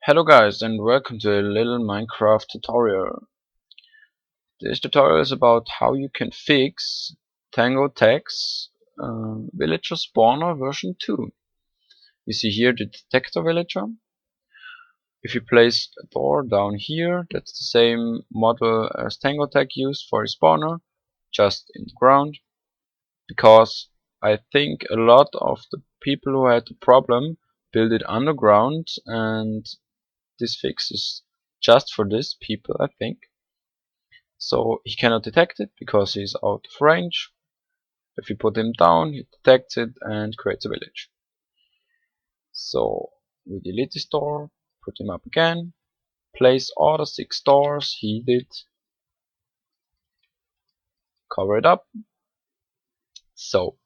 Hello guys and welcome to a little Minecraft tutorial. This tutorial is about how you can fix Tango Teks Villager Spawner version 2. You see here the detector villager. If you place a door down here, that's the same model as Tango Tech used for a spawner, just in the ground. Because I think a lot of the people who had the problem built it underground, and this fix is just for these people, I think. So he cannot detect it because he's out of range. If you put him down, he detects it and creates a village. So we delete this door, put him up again, place all the 6 doors he did, cover it up. So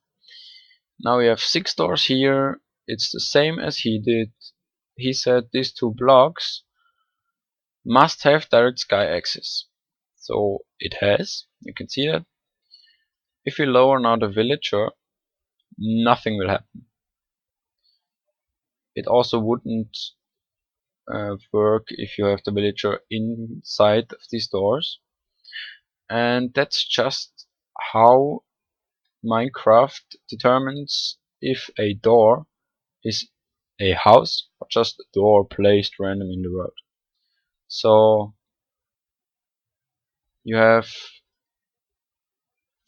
now we have 6 doors here. It's the same as he did. He said these 2 blocks must have direct sky access. So it has, you can see that. If we lower now the villager, nothing will happen. It also wouldn't work if you have the villager inside of these doors. And that's just how Minecraft determines if a door is a house or just a door placed random in the world. So you have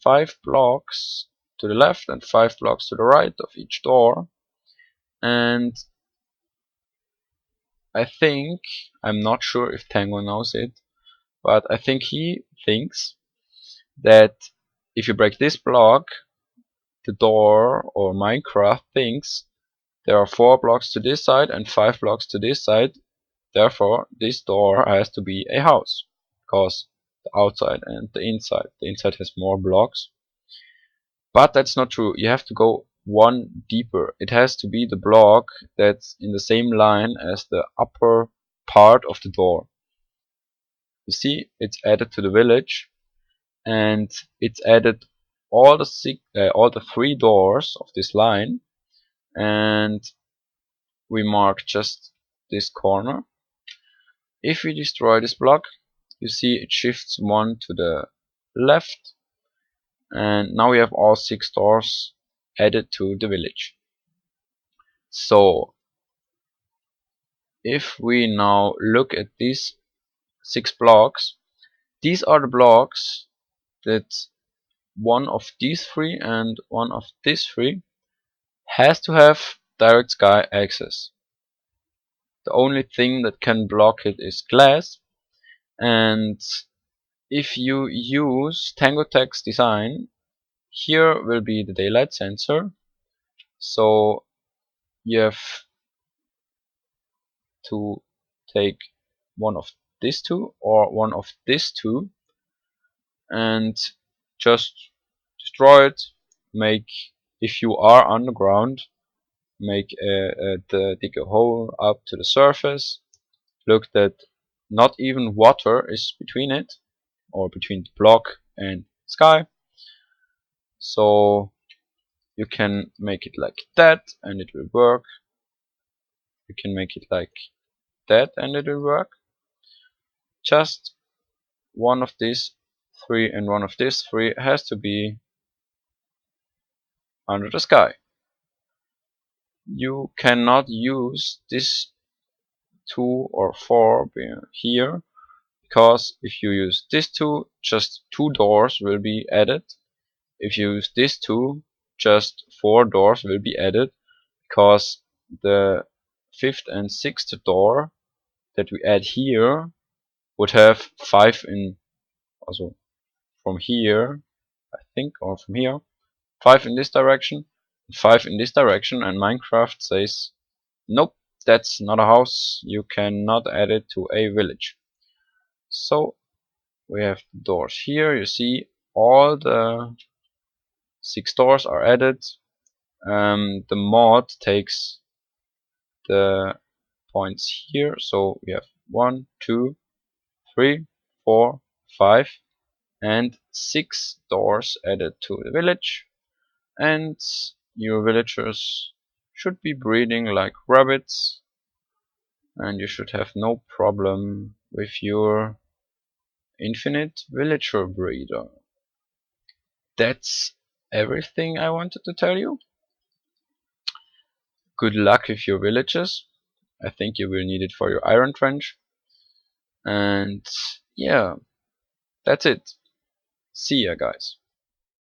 5 blocks to the left and 5 blocks to the right of each door, and I think, I'm not sure if Tango knows it, but I think he thinks that if you break this block, the door or Minecraft thinks there are 4 blocks to this side and 5 blocks to this side, therefore this door has to be a house, because the outside and the inside has more blocks. But that's not true. You have to go one deeper. It has to be the block that's in the same line as the upper part of the door. You see, it's added to the village, and it's added all the 3 doors of this line, and we mark just this corner. If we destroy this block, you see it shifts 1 to the left, and now we have all 6 doors added to the village. So if we now look at these 6 blocks, these are the blocks that one of these 3 and one of these 3 has to have direct sky access. The only thing that can block it is glass, and if you use Tango Teks design, here will be the daylight sensor. So you have to take one of these 2 or one of these 2 and just destroy it. Make, if you are underground, dig a hole up to the surface. Look that not even water is between it, or between the block and sky. So you can make it like that and it will work. You can make it like that and it will work. Just one of these 3 and one of these 3 has to be under the sky. You cannot use this 2 or 4 here, because if you use this 2, just 2 doors will be added. If you use this 2, just 4 doors will be added, because the 5th and 6th door that we add here would have 5 in, also from here, I think, or from here, 5 in this direction, 5 in this direction, and Minecraft says, nope, that's not a house, you cannot add it to a village. So we have the doors here. You see all the 6 doors are added. The mod takes the points here, so we have 1, 2, 3, 4, 5 and 6 doors added to the village, and your villagers should be breeding like rabbits. and you should have no problem with your infinite villager breeder. That's everything I wanted to tell you. Good luck with your villages. I think you will need it for your iron trench. And yeah, that's it. See ya, guys.